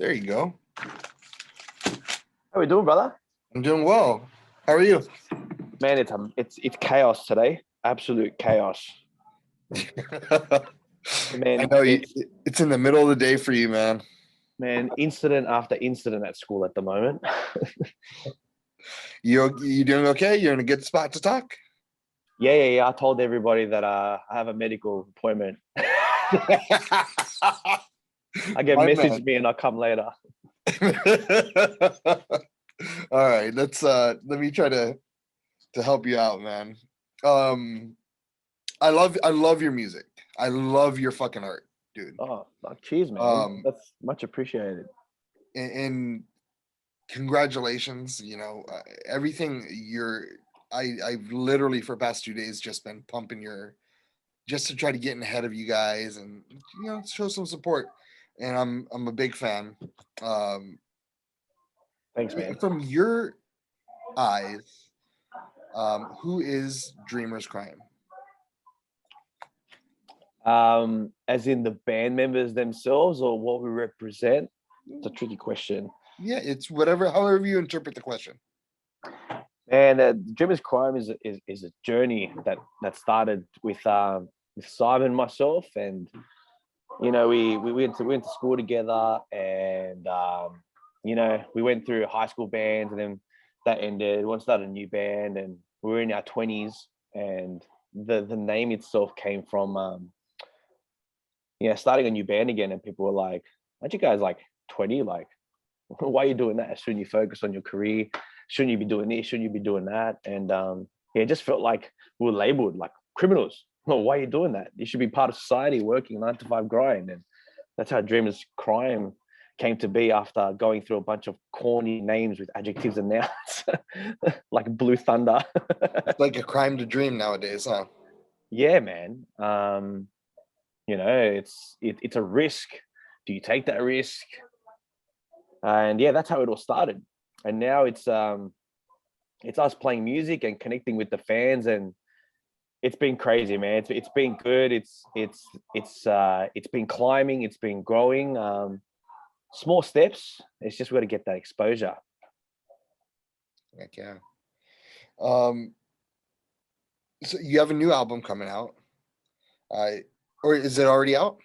There you go. How we doing, brother? I'm doing well. How are you? Man, it's chaos today. Absolute chaos. Man, I know it's in the middle of the day for you, man. Man, incident after incident at school at the moment. You doing okay? You're in a good spot to talk? Yeah. I told everybody that I have a medical appointment. I get messaged me and I'll come later. All right, let me try to help you out, man. I love your music. I love your fucking art, dude. Oh, cheers, man. That's much appreciated. And congratulations, everything I've literally for the past 2 days just been pumping just to try to get in ahead of you guys and show some support. And I'm a big fan. Thanks, man. From your eyes, who is Dreamers Crime? As in the band members themselves, or what we represent? It's a tricky question. Yeah, it's however you interpret the question. And Dreamers Crime is a journey that started with Simon and myself, and we went to school together, and we went through high school bands, and then that ended. We wanted to start a new band, and we were in our 20s, and the name itself came from starting a new band again, and people were like, aren't you guys like 20? Like, why are you doing that? Shouldn't you focus on your career? Shouldn't you be doing this? Shouldn't you be doing that? And it just felt like we were labeled like criminals. Well, why are you doing that? You should be part of society, working 9 to 5 grind. And that's how Dreamers Crime came to be, after going through a bunch of corny names with adjectives and nouns, like Blue Thunder. It's like a crime to dream nowadays, huh? Yeah, man. It's a risk. Do you take that risk? And yeah, that's how it all started. And now it's us playing music and connecting with the fans, and it's been crazy, man. It's been good. It's been climbing. It's been growing. Small steps. It's just got to get that exposure. Heck yeah. So you have a new album coming out, or is it already out?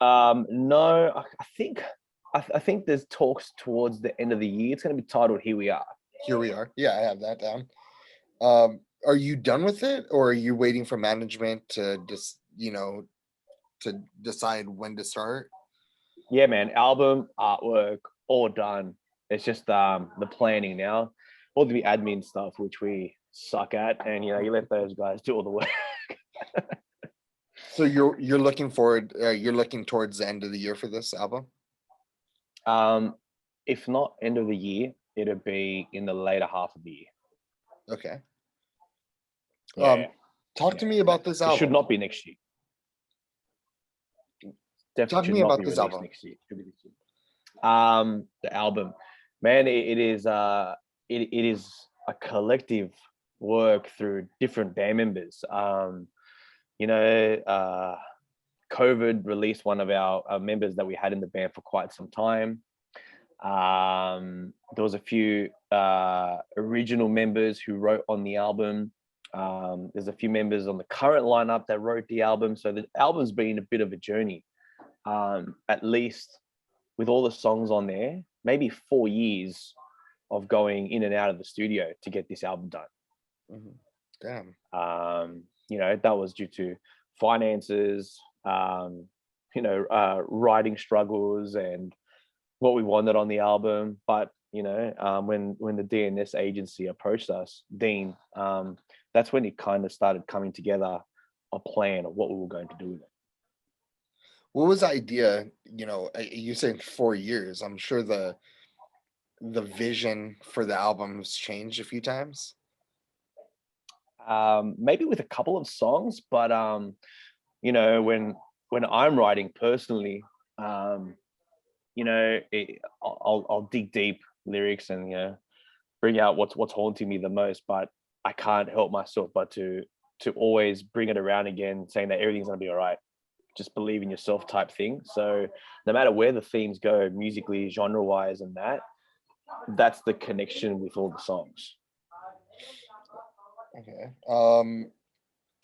No, I think there's talks towards the end of the year. It's going to be titled Here We Are. Here We Are. Yeah, I have that down. Are you done with it, or are you waiting for management to just to decide when to start? Yeah, man. Album, artwork, all done. It's just the planning now, all the admin stuff, which we suck at, and you let those guys do all the work. So you're looking forward. You're looking towards the end of the year for this album. If not end of the year, it'll be in the later half of the year. Okay. Yeah. Talk to me about this album. It should not be next year. Definitely Talk to me about this album. Next year. It should be this year. The album, man, it is a collective work through different band members. COVID released one of our members that we had in the band for quite some time. There was a few original members who wrote on the album. There's a few members on the current lineup that wrote the album. So the album's been a bit of a journey, at least with all the songs on there, maybe 4 years of going in and out of the studio to get this album done. Mm-hmm. Damn. That was due to finances, writing struggles and what we wanted on the album. But when the DNS agency approached us, Dean, that's when it kind of started coming together, a plan of what we were going to do with it. What was the idea? You said 4 years. I'm sure the vision for the album has changed a few times. Maybe with a couple of songs, but when I'm writing personally, I'll dig deep lyrics and bring out what's haunting me the most. But I can't help myself but to always bring it around again, saying that everything's gonna be all right. just believe in yourself type thing. So no matter where the themes go musically, genre wise, and that's the connection with all the songs. Okay.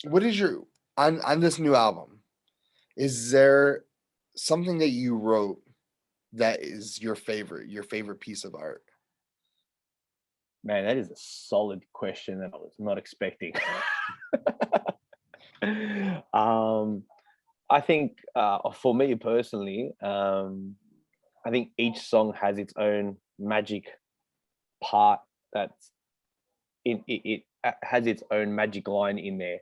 What is your on this new album? Is there something that you wrote that is your favorite piece of art? Man, that is a solid question that I was not expecting. I think for me personally, I think each song has its own magic part that's it has its own magic line in there.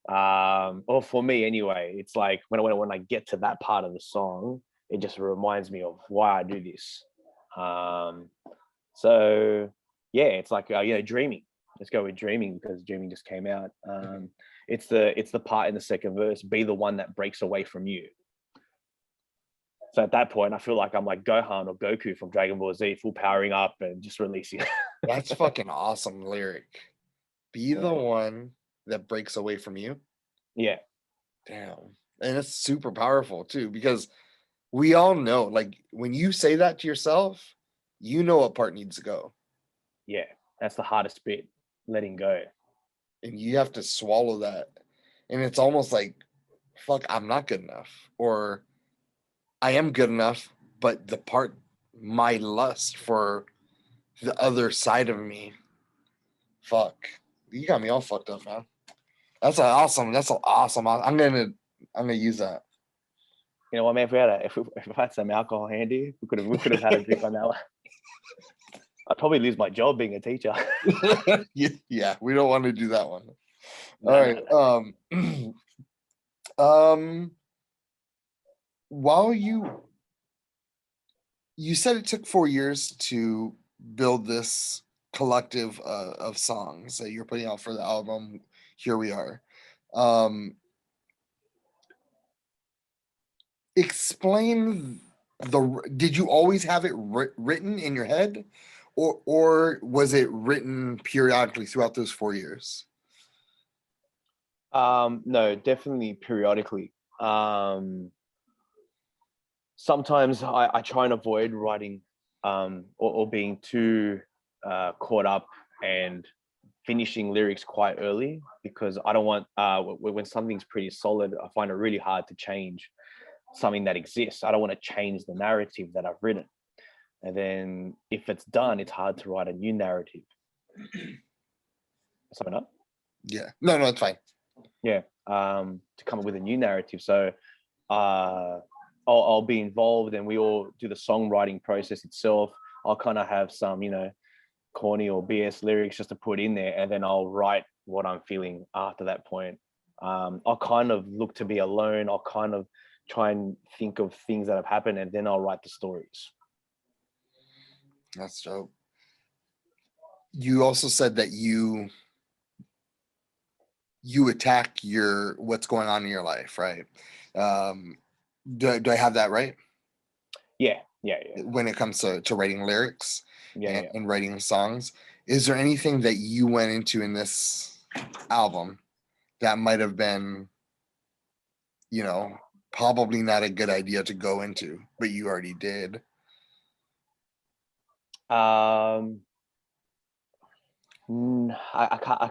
Or for me anyway, it's like when I get to that part of the song, it just reminds me of why I do this. So yeah, it's like dreaming. Let's go with dreaming because dreaming just came out. It's the part in the second verse, be the one that breaks away from you. So at that point, I feel like I'm like Gohan or Goku from Dragon Ball Z, full powering up and just releasing. That's fucking awesome lyric. Be the one that breaks away from you. Yeah. Damn. And it's super powerful too, because we all know, like when you say that to yourself, you know what part needs to go. Yeah. That's the hardest bit, letting go. And you have to swallow that. And it's almost like, fuck, I'm not good enough. Or I am good enough, but the part, my lust for the other side of me, fuck. You got me all fucked up, man. That's awesome. I'm gonna use that. You know what, man? If we had some alcohol handy, we could have had a drink on that one. I'd probably lose my job being a teacher. Yeah, we don't want to do that one. All right. While you said it took 4 years to build this collective of songs that you're putting out for the album. Here we are. Explain did you always have it written in your head, or was it written periodically throughout those 4 years? No, definitely periodically. Sometimes I try and avoid writing or being too caught up and finishing lyrics quite early, because I don't want when something's pretty solid, I find it really hard to change something that exists. I don't want to change the narrative that I've written. And then if it's done, it's hard to write a new narrative. Something up? Yeah. No, it's fine. Yeah. To come up with a new narrative. So I'll be involved and we all do the songwriting process itself. I'll kind of have some, corny or BS lyrics just to put in there, and then I'll write what I'm feeling after that point. I'll kind of look to be alone. I'll kind of try and think of things that have happened, and then I'll write the stories. That's dope. You also said that you attack what's going on in your life, right? Do I have that right? Yeah. When it comes to writing lyrics Yeah. and writing songs, is there anything that you went into in this album that might have been, probably not a good idea to go into, but you already did? I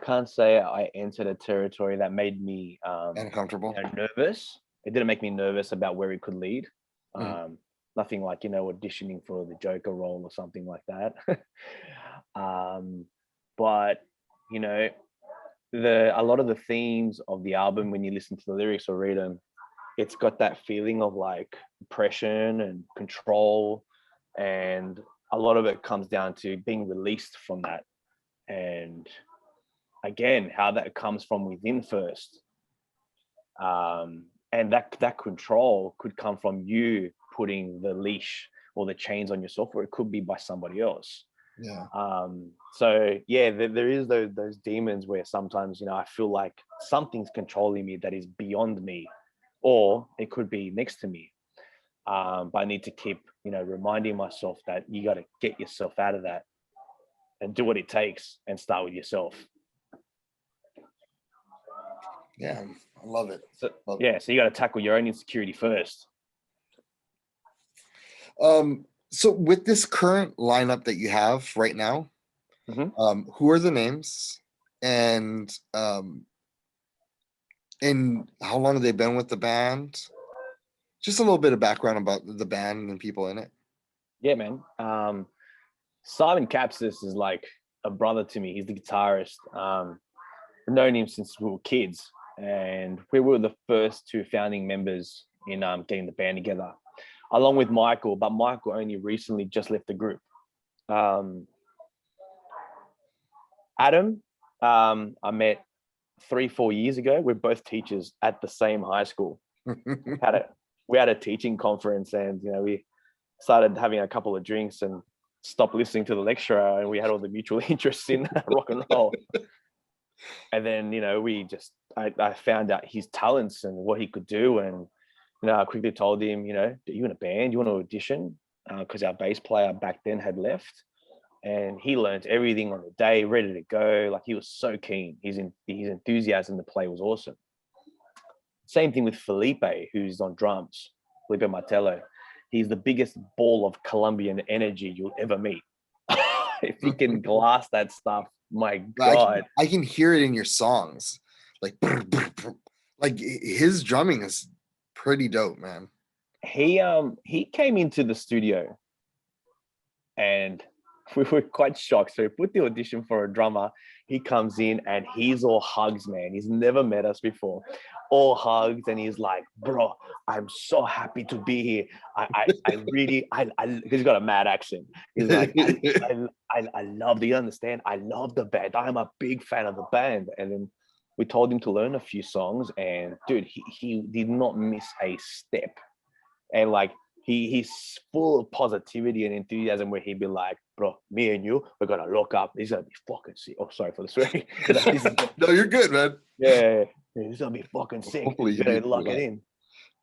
can't say I entered a territory that made me Uncomfortable. nervous. It didn't make me nervous about where it could lead. Nothing like auditioning for the Joker role or something like that. But a lot of the themes of the album, when you listen to the lyrics or read them, it's got that feeling of like oppression and control, and a lot of it comes down to being released from that. And again, how that comes from within first. And that control could come from you putting the leash or the chains on yourself, or it could be by somebody else. Yeah. So yeah, there is those demons where sometimes I feel like something's controlling me that is beyond me, or it could be next to me. But I need to keep reminding myself that you got to get yourself out of that and do what it takes and start with yourself. Yeah, I love it. So Love yeah, so you got to tackle your own insecurity first. it. So with this current lineup that you have right now, who are the names, and how long have they been with the band? Just a little bit of background about the band and people in it. Yeah, man. Simon Kapsis is like a brother to me. He's the guitarist. I've known him since we were kids, and we were the first two founding members in getting the band together, along with Michael. But Michael only recently just left the group. Adam, I met 3-4 years ago. We're both teachers at the same high school. We had a teaching conference, and we started having a couple of drinks and stopped listening to the lecturer, and we had all the mutual interests in rock and roll. And then I found out his talents and what he could do, and I quickly told him, are you in a band? You want to audition? Because our bass player back then had left, and he learned everything on the day, ready to go. Like, he was so keen. His enthusiasm to play was awesome. Same thing with Felipe, who's on drums, Felipe Martelo. He's the biggest ball of Colombian energy you'll ever meet. If he can glass that stuff, my God. I can hear it in your songs. Like his drumming is pretty dope, man. He came into the studio and we were quite shocked. So we put the audition for a drummer. He comes in and he's all hugs, man. He's never met us before. All hugs, and he's like, bro, I'm so happy to be here. I really, he's got a mad accent. He's like, I love, do you understand? I love the band. I'm a big fan of the band. And then we told him to learn a few songs, and dude, he did not miss a step. And like, he's full of positivity and enthusiasm, where he'd be like, bro, me and you, we're gonna lock up. He's gonna be fucking sick. Oh, sorry for the swearing. No, you're good, man. Yeah, he's gonna be fucking sick. You gotta lock it in.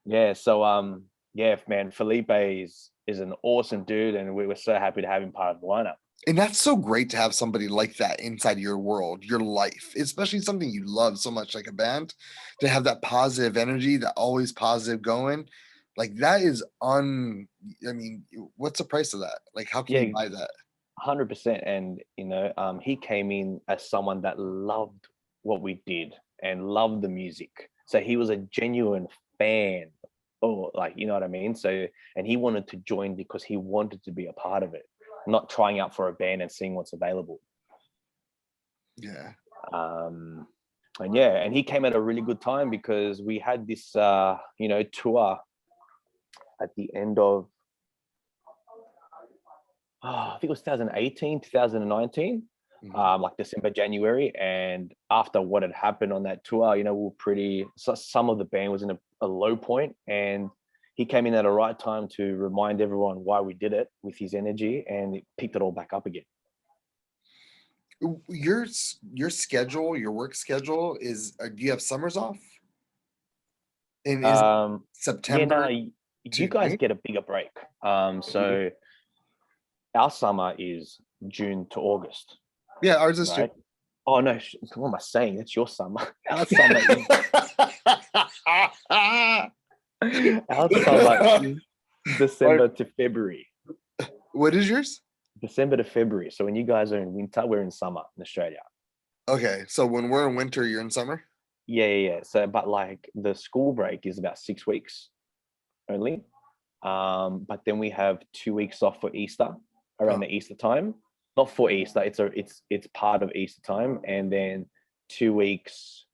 Yeah, so yeah, man, Felipe is an awesome dude, and we were so happy to have him part of the lineup. And that's so great to have somebody like that inside your world, your life, especially something you love so much, like a band, to have that positive energy, that always positive going. Like, that is I mean, what's the price of that? Like, how can you buy that? 100%. And he came in as someone that loved what we did and loved the music. So he was a genuine fan, or like, you know what I mean? So, and he wanted to join because he wanted to be a part of it, not trying out for a band and seeing what's available. Yeah. And he came at a really good time, because we had this tour at the end of I think it was 2018, 2019, like December, January. And after what had happened on that tour, we were some of the band was in a low point, and he came in at the right time to remind everyone why we did it with his energy, and it picked it all back up again. Your schedule, your work schedule is, do you have summers off? And is September? Yeah, no, you guys get a bigger break. So our summer is June to August. Yeah, ours is right? Oh no, what am I saying? That's your summer. Our summer is December to February. What is yours? December to February. So when you guys are in winter, we're in summer in Australia. Okay, so when we're in winter, you're in summer? Yeah. So, but like, the school break is about 6 weeks only. But then we have 2 weeks off for Easter, around the Easter time. Not for Easter, it's part of Easter time, and then 2 weeks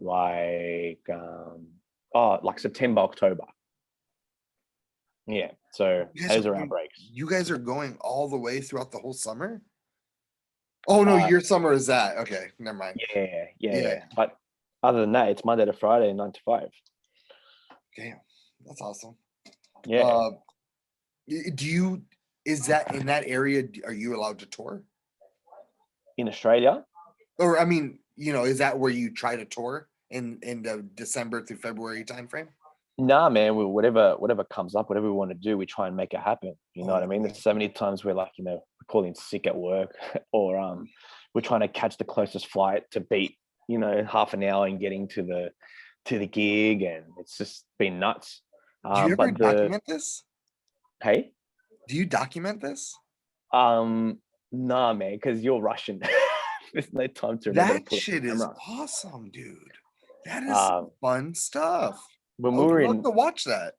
like September, October. Yeah, so those are our breaks. You guys are going all the way throughout the whole summer? Oh no, your summer is that. Okay, never mind. Yeah. But other than that, it's Monday to Friday, 9 to 5. Damn, that's awesome. Yeah. Is that in that area? Are you allowed to tour in Australia? Or I mean, is that where you try to tour in the December through February timeframe? Nah, man. Whatever comes up, whatever we want to do, we try and make it happen. You know what I mean? There's so many times we're like, we're calling sick at work, or we're trying to catch the closest flight to beat half an hour and getting to the gig, and it's just been nuts. Do you ever But document this? hey, Do you document this? nah, man, because you're Russian. There's no time to remember to That put on shit the is camera. awesome, dude. That is Um, fun stuff. when I we would were love to watch that.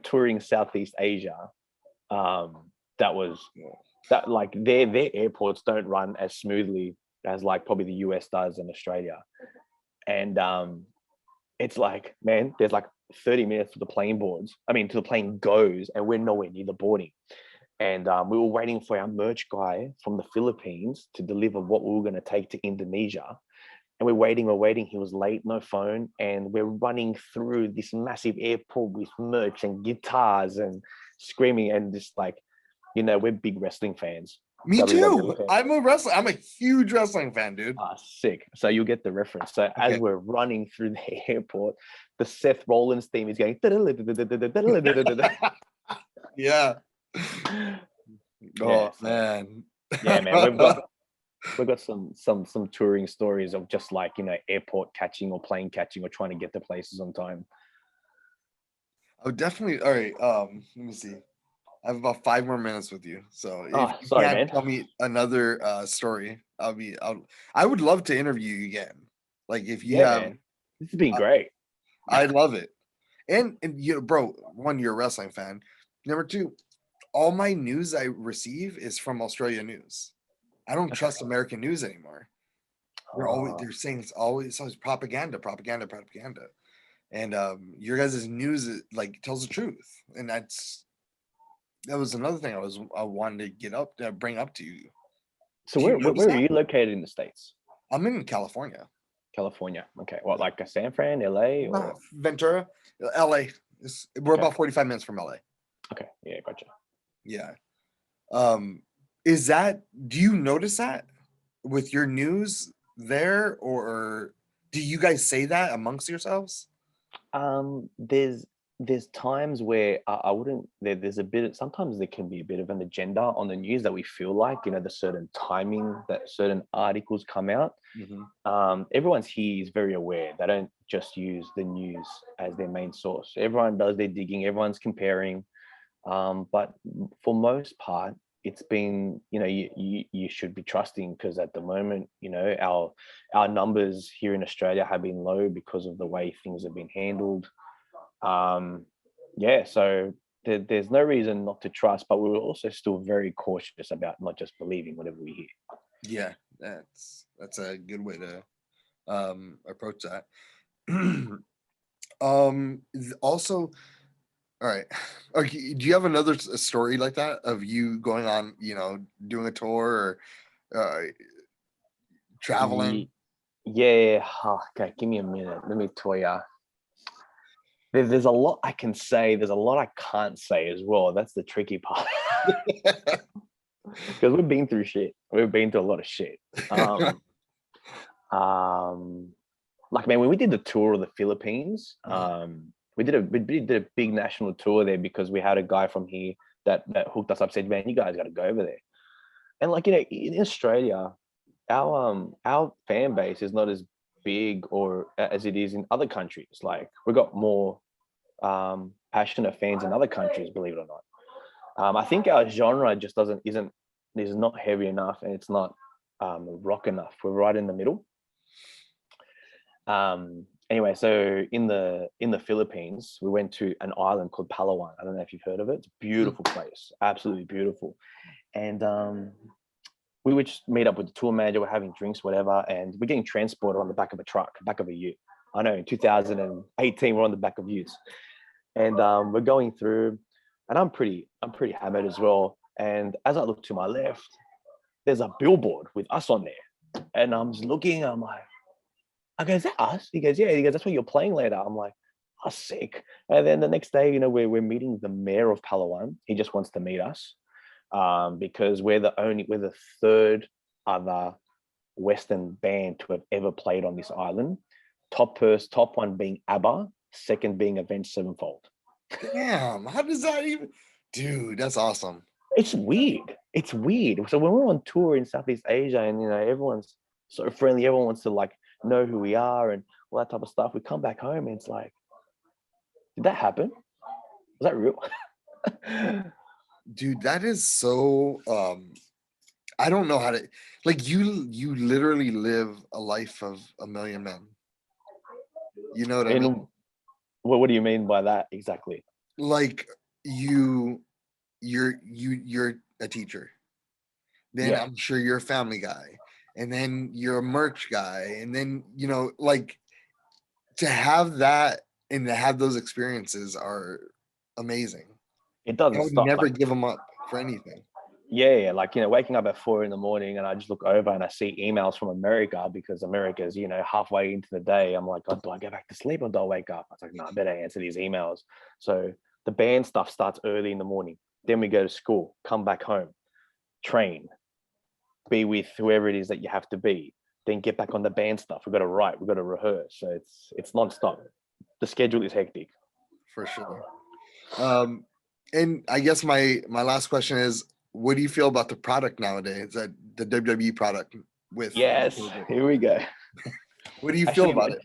touring Southeast Asia, that was that like their airports don't run as smoothly as like probably the US does in Australia. And it's like, man, there's like 30 minutes to the plane goes, and we're nowhere near the boarding. And we were waiting for our merch guy from the Philippines to deliver what we were going to take to Indonesia. And we're waiting. He was late, no phone. And we're running through this massive airport with merch and guitars and screaming. And just like, we're big wrestling fans. Me WWE too. fans. I'm a huge wrestling fan, dude. Sick. So you'll get the reference. So as we're running through the airport, the Seth Rollins theme is going. Yeah. Oh man. Yeah, man. We've got some touring stories of just like, airport catching or plane catching or trying to get to places on time. Oh, definitely. All right. Let me see. I have about 5 more minutes with you. So if you sorry, can't man. tell me another story, I would love to interview you again. Like if you have, man. This has been great. I love it. And bro, one, you're a wrestling fan. Number two, all my news I receive is from Australia news. I don't trust American news anymore. They're saying it's always propaganda. And your guys' news like tells the truth. And that was another thing I wanted to bring up to you. So where are you located in the States? I'm in California. California. Okay. What, like a San Fran, LA, or Ventura, LA? We're about 45 minutes from LA. Okay. Yeah, gotcha. Yeah. Do you notice that with your news there, or do you guys say that amongst yourselves? There's times where I wouldn't. There's a bit. Sometimes there can be a bit of an agenda on the news that we feel like, the certain timing that certain articles come out. Mm-hmm. Everyone's here is very aware. They don't just use the news as their main source. Everyone does their digging. Everyone's comparing. But for most part, it's been, you should be trusting, because at the moment, our numbers here in Australia have been low because of the way things have been handled. So there's no reason not to trust, but we're also still very cautious about not just believing whatever we hear. Yeah, that's a good way to approach that. Also, all right. Okay, do you have another story like that of you going on, doing a tour or traveling? Yeah. Okay, give me a minute. Let me tell you. There's a lot I can say. There's a lot I can't say as well. That's the tricky part. Because we've been through shit. We've been through a lot of shit. Like, man, when we did the tour of the Philippines, we did a big national tour there because we had a guy from here that hooked us up, said, man, you guys got to go over there. And like, in Australia, our fan base is not as big or as it is in other countries. Like, we've got more passionate fans in other countries, believe it or not. I think our genre just is not heavy enough, and it's not rock enough. We're right in the middle. Anyway, so in the Philippines, we went to an island called Palawan. I don't know if you've heard of it. It's a beautiful place, absolutely beautiful. And we would just meet up with the tour manager. We're having drinks, whatever, and we're getting transported on the back of a truck, back of a ute. I know, in 2018, we're on the back of utes, and we're going through, and I'm pretty hammered as well. And as I look to my left, there's a billboard with us on there, and I'm just looking. I'm like, I go, is that us? He goes, yeah. He goes, that's where you're playing later. I'm like, oh, sick. And then the next day, we're meeting the mayor of Palawan. He just wants to meet us because we're the third other Western band to have ever played on this island. Top one being ABBA, second being Avenged Sevenfold. Damn, how does that even? Dude, that's awesome. It's weird. So when we're on tour in Southeast Asia, and everyone's so friendly, everyone wants to know who we are and all that type of stuff. We come back home and it's like, did that happen? Was that real? Dude, that is so I don't know how to, like, you literally live a life of a million men. You know what I mean? And what do you mean by that exactly? Like you're a teacher. Then Yeah, I'm sure you're a family guy. And then you're a merch guy. And then, like, to have that and to have those experiences are amazing. it I doesn't would stop. never Like, give them up for anything. yeah, like, waking up at 4 a.m. and I just look over and I see emails from America because America's, halfway into the day. I'm like, oh, do I go back to sleep or do I wake up? I was like, no, I better answer these emails. So the band stuff starts early in the morning. Then we go to school, come back home, train, be with whoever it is that you have to be, then get back on the band stuff. We've got to write, we've got to rehearse. So it's nonstop. The schedule is hectic. For sure. And I guess my last question is, what do you feel about the product nowadays? That the WWE product with Yes, here we go. What do you Actually, feel about it?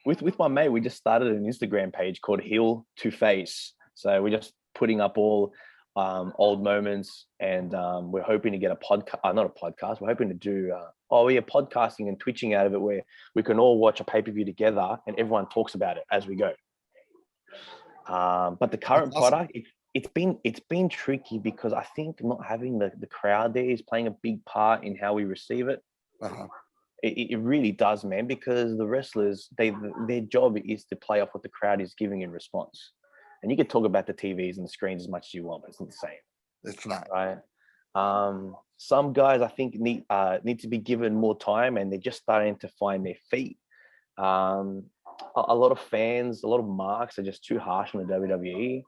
With my mate, we just started an Instagram page called Heel to Face. So we're just putting up all old moments, and we're hoping to get a podcast, not a podcast. We're hoping to do podcasting and twitching out of it, where we can all watch a pay-per-view together and everyone talks about it as we go. But the current product, it's been tricky because I think not having the crowd there is playing a big part in how we receive it. Uh-huh. It really does, man, because the wrestlers, their job is to play off what the crowd is giving in response. And you can talk about the TVs and the screens as much as you want, but it's not the same. It's not. Right. Some guys, I think, need to be given more time, and they're just starting to find their feet. A lot of fans, a lot of marks are just too harsh on the WWE.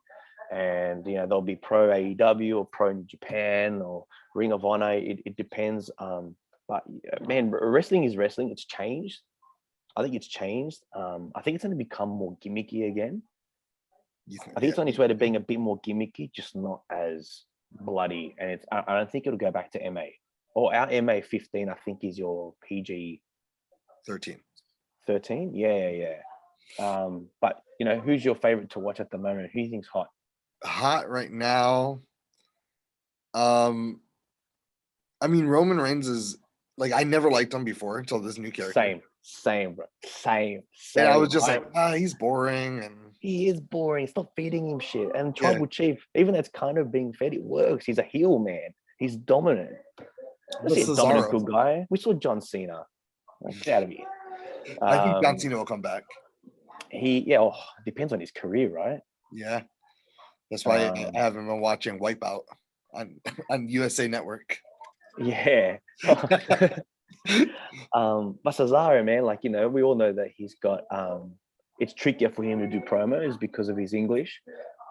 And, they'll be pro AEW or pro New Japan or Ring of Honor. It depends. But man, wrestling is wrestling. It's changed. I think it's changed. I think it's going to become more gimmicky again. I think it's on its way to being a bit more gimmicky, just not as bloody. And I don't think it'll go back to MA. Or our MA 15, I think, is your PG 13. 13? Yeah. But who's your favorite to watch at the moment? Who do you think's hot? Hot right now. I mean, Roman Reigns is, like, I never liked him before until this new character. Same, bro. Same. And I was just like, he's boring, and he is boring. Stop feeding him shit. And Tribal Chief, even that's kind of being fed, it works. He's a heel, man. He's dominant. Let's see a dominant good guy. We saw John Cena. Like, get out of here. I think John Cena will come back. Depends on his career, right? Yeah. That's why I haven't been watching Wipeout on USA Network. Yeah. But Cesaro, man, like, we all know that he's got it's trickier for him to do promos because of his English,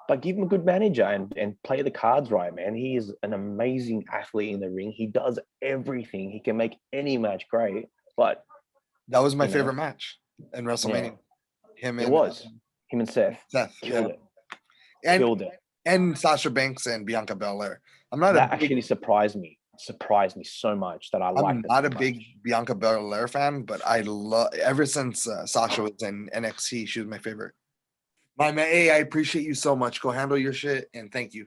but give him a good manager and play the cards right, man. He is an amazing athlete in the ring. He does everything. He can make any match great. But that was my favorite match in WrestleMania. Yeah. Him and Seth killed it. Killed it. And Sasha Banks and Bianca Belair. Actually surprised me so much that I liked it. I'm not a big Bianca Belair fan, but I love, ever since Sasha was in NXT, she was my favorite. My man, hey, I appreciate you so much. Go handle your shit, and thank you.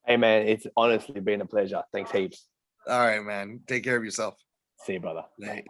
Hey, man, it's honestly been a pleasure. Thanks heaps. All right, man. Take care of yourself. See you, brother. Bye.